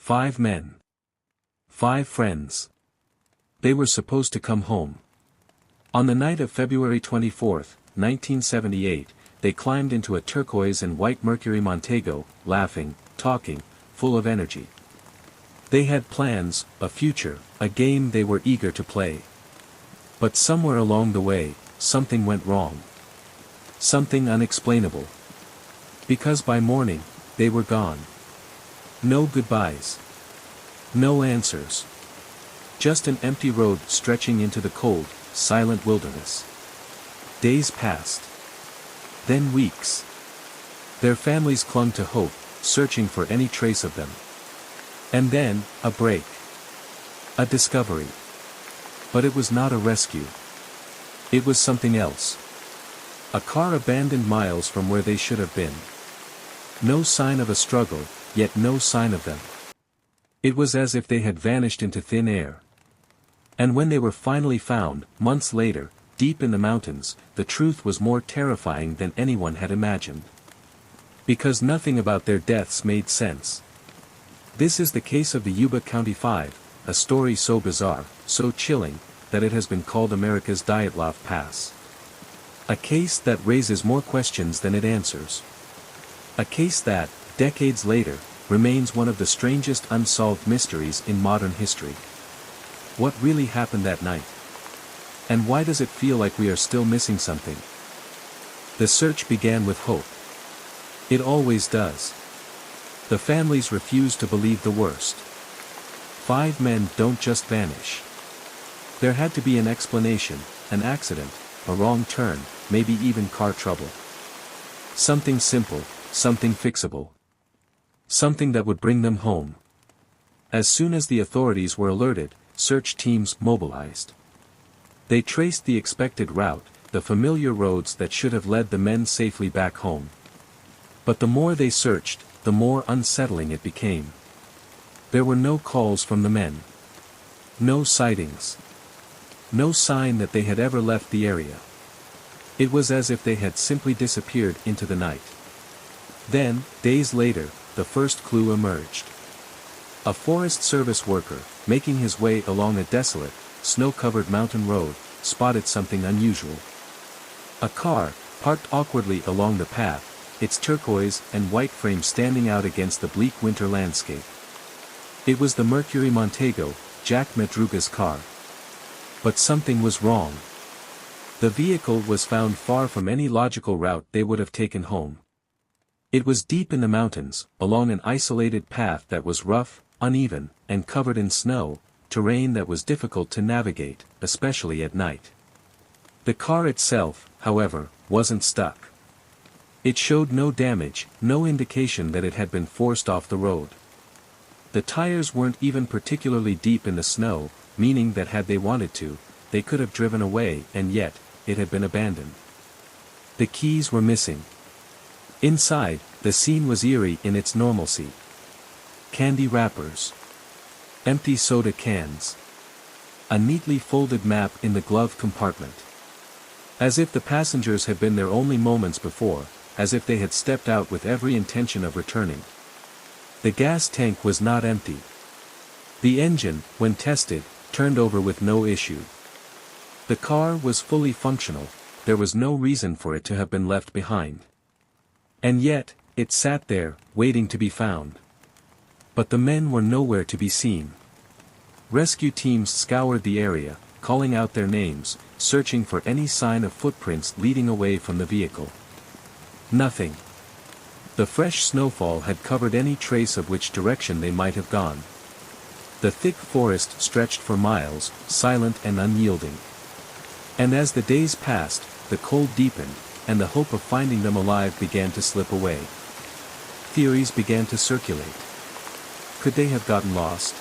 5 men. 5 friends. They were supposed to come home. On the night of February 24, 1978, they climbed into a turquoise and white Mercury Montego, laughing, talking, full of energy. They had plans, a future, a game they were eager to play. But somewhere along the way, something went wrong. Something unexplainable. Because by morning, they were gone. No goodbyes. No answers. Just an empty road stretching into the cold, silent wilderness. Days passed. Then weeks. Their families clung to hope, searching for any trace of them. And then, a break. A discovery. But it was not a rescue. It was something else. A car abandoned miles from where they should have been. No sign of a struggle, yet no sign of them. It was as if they had vanished into thin air. And when they were finally found, months later, deep in the mountains, the truth was more terrifying than anyone had imagined. Because nothing about their deaths made sense. This is the case of the Yuba County 5, a story so bizarre, so chilling, that it has been called America's Dyatlov Pass. A case that raises more questions than it answers. A case that, decades later, remains one of the strangest unsolved mysteries in modern history. What really happened that night? And why does it feel like we are still missing something? The search began with hope. It always does. The families refused to believe the worst. 5 men don't just vanish. There had to be an explanation, an accident, a wrong turn, maybe even car trouble. Something simple, something fixable. Something that would bring them home. As soon as the authorities were alerted, search teams mobilized. They traced the expected route, the familiar roads that should have led the men safely back home. But the more they searched, the more unsettling it became. There were no calls from the men. No sightings. No sign that they had ever left the area. It was as if they had simply disappeared into the night. Then, days later, the first clue emerged. A Forest Service worker, making his way along a desolate, snow-covered mountain road, spotted something unusual. A car, parked awkwardly along the path, its turquoise and white frame standing out against the bleak winter landscape. It was the Mercury Montego, Jack Madruga's car. But something was wrong. The vehicle was found far from any logical route they would have taken home. It was deep in the mountains, along an isolated path that was rough, uneven, and covered in snow, terrain that was difficult to navigate, especially at night. The car itself, however, wasn't stuck. It showed no damage, no indication that it had been forced off the road. The tires weren't even particularly deep in the snow, meaning that had they wanted to, they could have driven away, and yet, it had been abandoned. The keys were missing. Inside, the scene was eerie in its normalcy. Candy wrappers. Empty soda cans. A neatly folded map in the glove compartment. As if the passengers had been there only moments before, as if they had stepped out with every intention of returning. The gas tank was not empty. The engine, when tested, turned over with no issue. The car was fully functional, there was no reason for it to have been left behind. And yet, it sat there, waiting to be found. But the men were nowhere to be seen. Rescue teams scoured the area, calling out their names, searching for any sign of footprints leading away from the vehicle. Nothing. The fresh snowfall had covered any trace of which direction they might have gone. The thick forest stretched for miles, silent and unyielding. And as the days passed, the cold deepened, and the hope of finding them alive began to slip away. Theories began to circulate. Could they have gotten lost?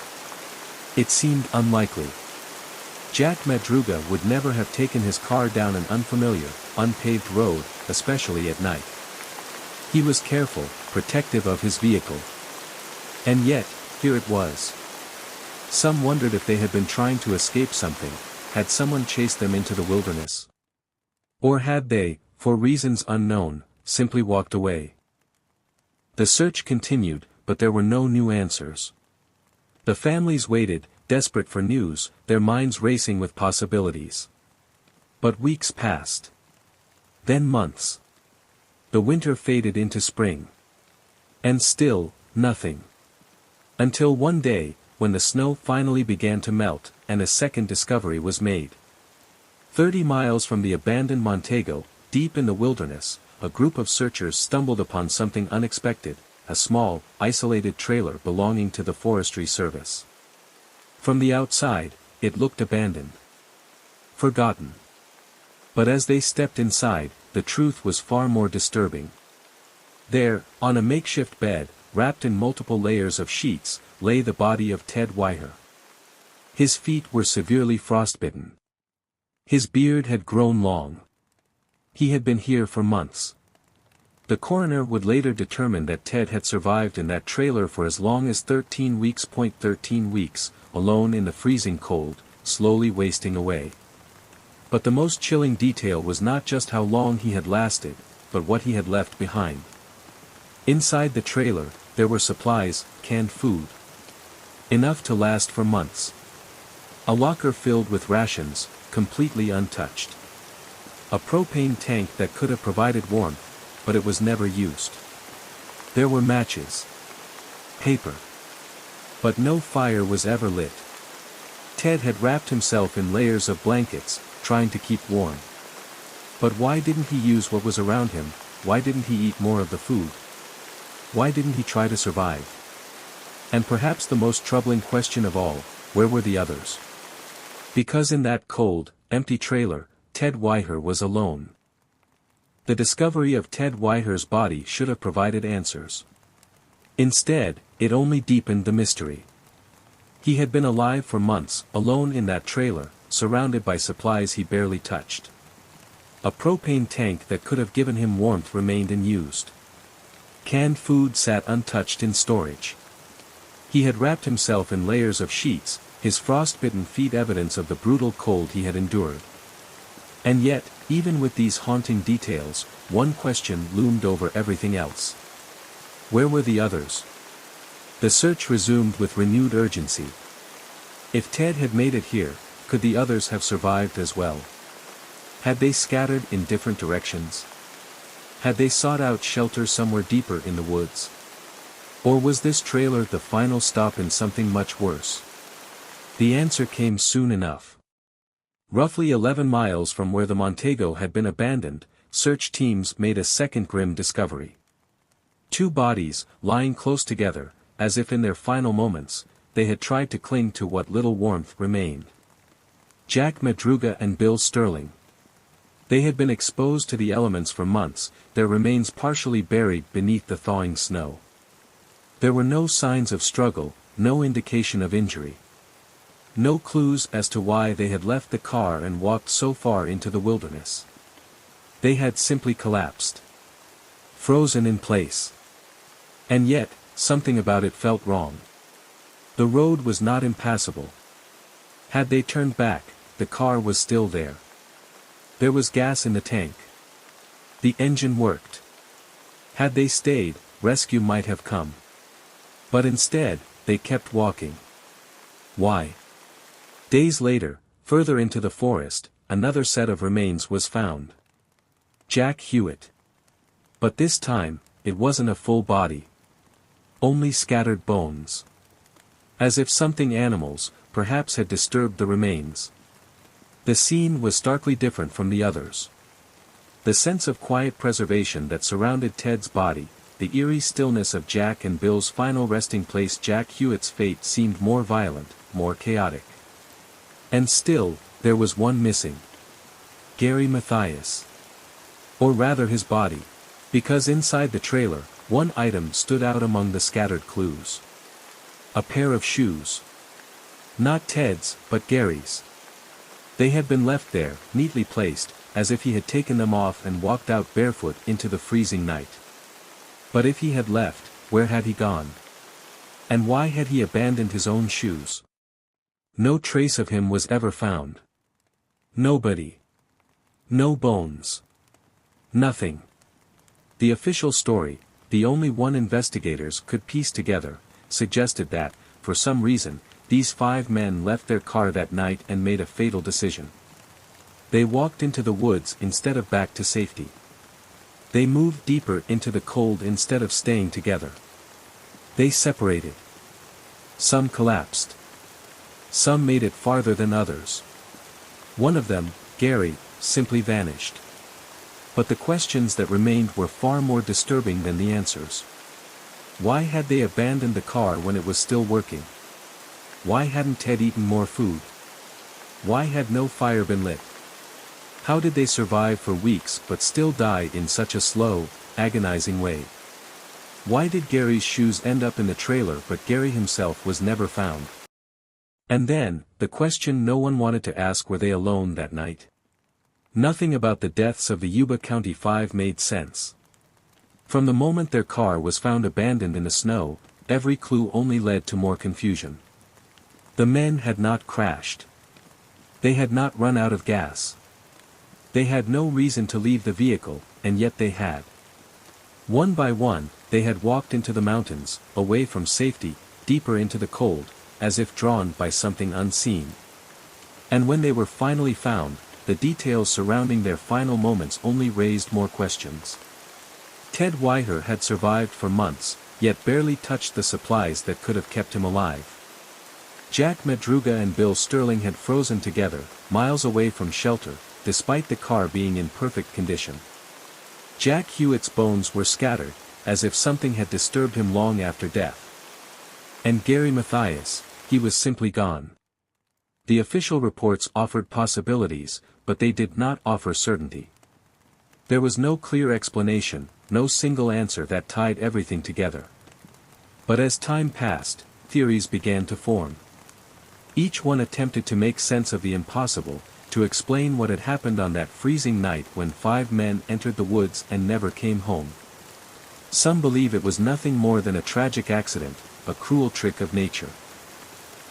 It seemed unlikely. Jack Madruga would never have taken his car down an unfamiliar, unpaved road, especially at night. He was careful, protective of his vehicle. And yet, here it was. Some wondered if they had been trying to escape something, had someone chased them into the wilderness? Or had they, for reasons unknown, simply walked away? The search continued, but there were no new answers. The families waited, desperate for news, their minds racing with possibilities. But weeks passed. Then months. The winter faded into spring. And still, nothing. Until one day, when the snow finally began to melt, and a second discovery was made. 30 miles from the abandoned Montego, deep in the wilderness, a group of searchers stumbled upon something unexpected, a small, isolated trailer belonging to the Forestry Service. From the outside, it looked abandoned. Forgotten. But as they stepped inside, the truth was far more disturbing. There, on a makeshift bed, wrapped in multiple layers of sheets, lay the body of Ted Weiher. His feet were severely frostbitten. His beard had grown long. He had been here for months. The coroner would later determine that Ted had survived in that trailer for as long as 13 weeks. 13 weeks, alone in the freezing cold, slowly wasting away. But the most chilling detail was not just how long he had lasted, but what he had left behind. Inside the trailer, there were supplies, canned food. Enough to last for months. A locker filled with rations, completely untouched. A propane tank that could have provided warmth, but it was never used. There were matches. Paper. But no fire was ever lit. Ted had wrapped himself in layers of blankets, trying to keep warm. But why didn't he use what was around him? Why didn't he eat more of the food? Why didn't he try to survive? And perhaps the most troubling question of all, where were the others? Because in that cold, empty trailer, Ted Weiher was alone. The discovery of Ted Weiher's body should have provided answers. Instead, it only deepened the mystery. He had been alive for months, alone in that trailer, surrounded by supplies he barely touched. A propane tank that could have given him warmth remained unused. Canned food sat untouched in storage. He had wrapped himself in layers of sheets, his frostbitten feet evidence of the brutal cold he had endured. And yet, even with these haunting details, one question loomed over everything else. Where were the others? The search resumed with renewed urgency. If Ted had made it here, could the others have survived as well? Had they scattered in different directions? Had they sought out shelter somewhere deeper in the woods? Or was this trailer the final stop in something much worse? The answer came soon enough. Roughly 11 miles from where the Montego had been abandoned, search teams made a second grim discovery. Two bodies, lying close together, as if in their final moments, they had tried to cling to what little warmth remained. Jack Madruga and Bill Sterling. They had been exposed to the elements for months, their remains partially buried beneath the thawing snow. There were no signs of struggle, no indication of injury. No clues as to why they had left the car and walked so far into the wilderness. They had simply collapsed. Frozen in place. And yet, something about it felt wrong. The road was not impassable. Had they turned back, the car was still there. There was gas in the tank. The engine worked. Had they stayed, rescue might have come. But instead, they kept walking. Why? Days later, further into the forest, another set of remains was found. Jack Hewitt. But this time, it wasn't a full body. Only scattered bones. As if something animals, perhaps had disturbed the remains. The scene was starkly different from the others. The sense of quiet preservation that surrounded Ted's body, the eerie stillness of Jack and Bill's final resting place. Jack Hewitt's fate seemed more violent, more chaotic. And still, there was one missing. Gary Mathias. Or rather his body. Because inside the trailer, one item stood out among the scattered clues. A pair of shoes. Not Ted's, but Gary's. They had been left there, neatly placed, as if he had taken them off and walked out barefoot into the freezing night. But if he had left, where had he gone? And why had he abandoned his own shoes? No trace of him was ever found. Nobody. No bones. Nothing. The official story, the only one investigators could piece together, suggested that, for some reason, these 5 men left their car that night and made a fatal decision. They walked into the woods instead of back to safety. They moved deeper into the cold instead of staying together. They separated. Some collapsed. Some made it farther than others. One of them, Gary, simply vanished. But the questions that remained were far more disturbing than the answers. Why had they abandoned the car when it was still working? Why hadn't Ted eaten more food? Why had no fire been lit? How did they survive for weeks but still die in such a slow, agonizing way? Why did Gary's shoes end up in the trailer but Gary himself was never found? And then, the question no one wanted to ask: were they alone that night? Nothing about the deaths of the Yuba County 5 made sense. From the moment their car was found abandoned in the snow, every clue only led to more confusion. The men had not crashed. They had not run out of gas. They had no reason to leave the vehicle, and yet they had. One by one, they had walked into the mountains, away from safety, deeper into the cold, as if drawn by something unseen. And when they were finally found, the details surrounding their final moments only raised more questions. Ted Whiter had survived for months, yet barely touched the supplies that could have kept him alive. Jack Madruga and Bill Sterling had frozen together, miles away from shelter, despite the car being in perfect condition. Jack Hewitt's bones were scattered, as if something had disturbed him long after death. And Gary Mathias, he was simply gone. The official reports offered possibilities, but they did not offer certainty. There was no clear explanation, no single answer that tied everything together. But as time passed, theories began to form. Each one attempted to make sense of the impossible, to explain what had happened on that freezing night when 5 men entered the woods and never came home. Some believe it was nothing more than a tragic accident, a cruel trick of nature.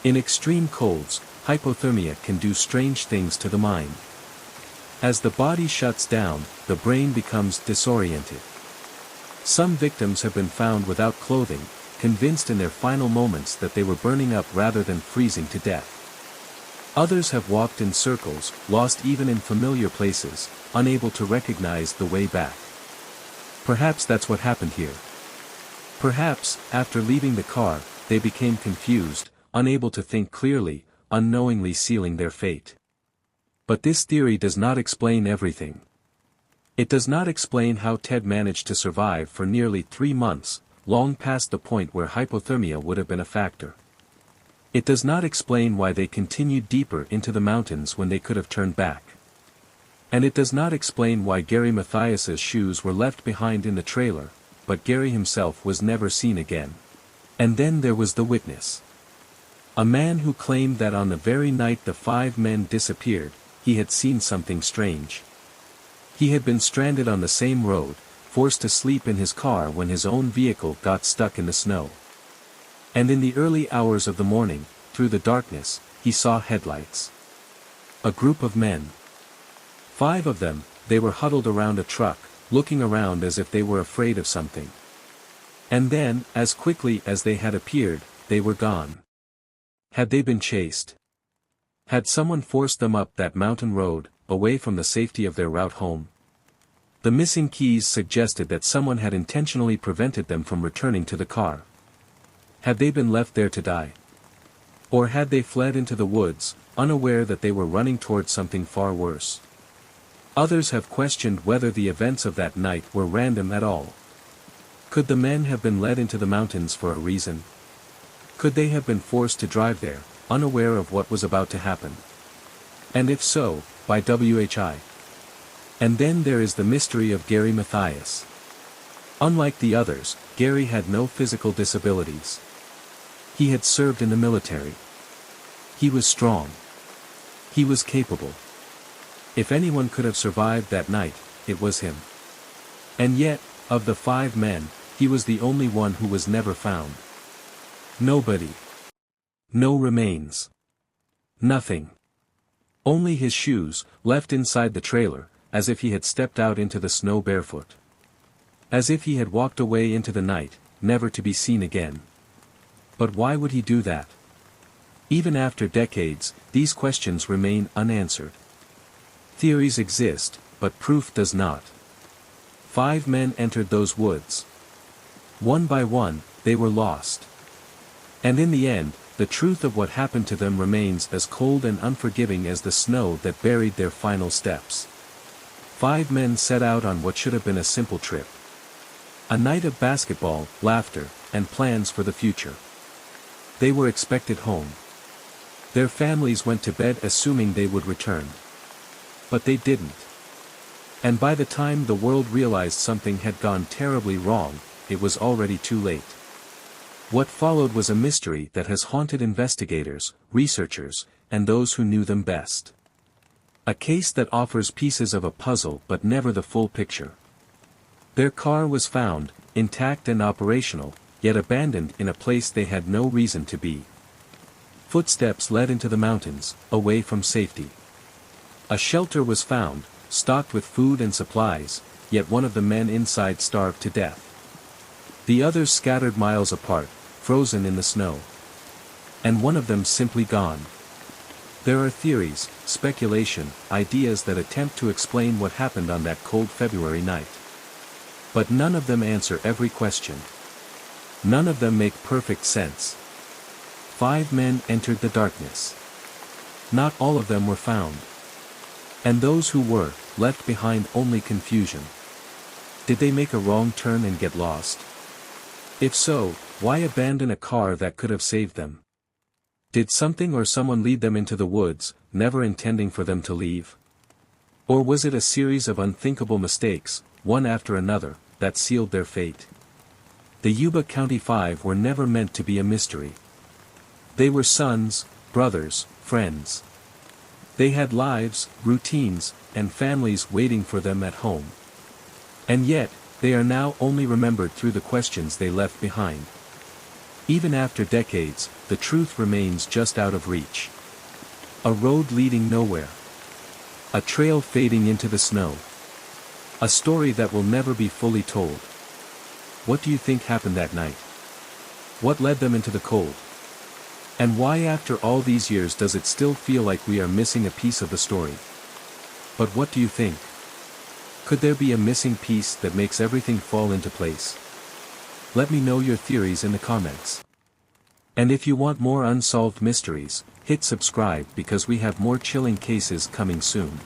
In extreme colds, hypothermia can do strange things to the mind. As the body shuts down, the brain becomes disoriented. Some victims have been found without clothing, convinced in their final moments that they were burning up rather than freezing to death. Others have walked in circles, lost even in familiar places, unable to recognize the way back. Perhaps that's what happened here. Perhaps, after leaving the car, they became confused, unable to think clearly, unknowingly sealing their fate. But this theory does not explain everything. It does not explain how Ted managed to survive for nearly 3 months, long past the point where hypothermia would have been a factor. It does not explain why they continued deeper into the mountains when they could have turned back. And it does not explain why Gary Mathias's shoes were left behind in the trailer, but Gary himself was never seen again. And then there was the witness. A man who claimed that on the very night the 5 men disappeared, he had seen something strange. He had been stranded on the same road, forced to sleep in his car when his own vehicle got stuck in the snow. And in the early hours of the morning, through the darkness, he saw headlights. A group of men. 5 of them, they were huddled around a truck, looking around as if they were afraid of something. And then, as quickly as they had appeared, they were gone. Had they been chased? Had someone forced them up that mountain road, away from the safety of their route home? The missing keys suggested that someone had intentionally prevented them from returning to the car. Had they been left there to die? Or had they fled into the woods, unaware that they were running towards something far worse? Others have questioned whether the events of that night were random at all. Could the men have been led into the mountains for a reason? Could they have been forced to drive there, unaware of what was about to happen? And if so, by WHI? And then there is the mystery of Gary Mathias. Unlike the others, Gary had no physical disabilities. He had served in the military. He was strong. He was capable. If anyone could have survived that night, it was him. And yet, of the 5 men, he was the only one who was never found. Nobody. No remains. Nothing. Only his shoes, left inside the trailer, as if he had stepped out into the snow barefoot. As if he had walked away into the night, never to be seen again. But why would he do that? Even after decades, these questions remain unanswered. Theories exist, but proof does not. 5 men entered those woods. One by one, they were lost. And in the end, the truth of what happened to them remains as cold and unforgiving as the snow that buried their final steps. 5 men set out on what should have been a simple trip. A night of basketball, laughter, and plans for the future. They were expected home. Their families went to bed assuming they would return. But they didn't. And by the time the world realized something had gone terribly wrong, it was already too late. What followed was a mystery that has haunted investigators, researchers, and those who knew them best. A case that offers pieces of a puzzle but never the full picture. Their car was found, intact and operational, yet abandoned in a place they had no reason to be. Footsteps led into the mountains, away from safety. A shelter was found, stocked with food and supplies, yet one of the men inside starved to death. The others scattered miles apart, frozen in the snow. And one of them simply gone. There are theories, speculation, ideas that attempt to explain what happened on that cold February night. But none of them answer every question. None of them make perfect sense. 5 men entered the darkness. Not all of them were found. And those who were, left behind only confusion. Did they make a wrong turn and get lost? If so, why abandon a car that could have saved them? Did something or someone lead them into the woods, never intending for them to leave? Or was it a series of unthinkable mistakes, one after another, that sealed their fate? The Yuba County 5 were never meant to be a mystery. They were sons, brothers, friends. They had lives, routines, and families waiting for them at home. And yet, they are now only remembered through the questions they left behind. Even after decades, the truth remains just out of reach. A road leading nowhere. A trail fading into the snow. A story that will never be fully told. What do you think happened that night? What led them into the cold? And why after all these years does it still feel like we are missing a piece of the story? But what do you think? Could there be a missing piece that makes everything fall into place? Let me know your theories in the comments. And if you want more unsolved mysteries, hit subscribe because we have more chilling cases coming soon.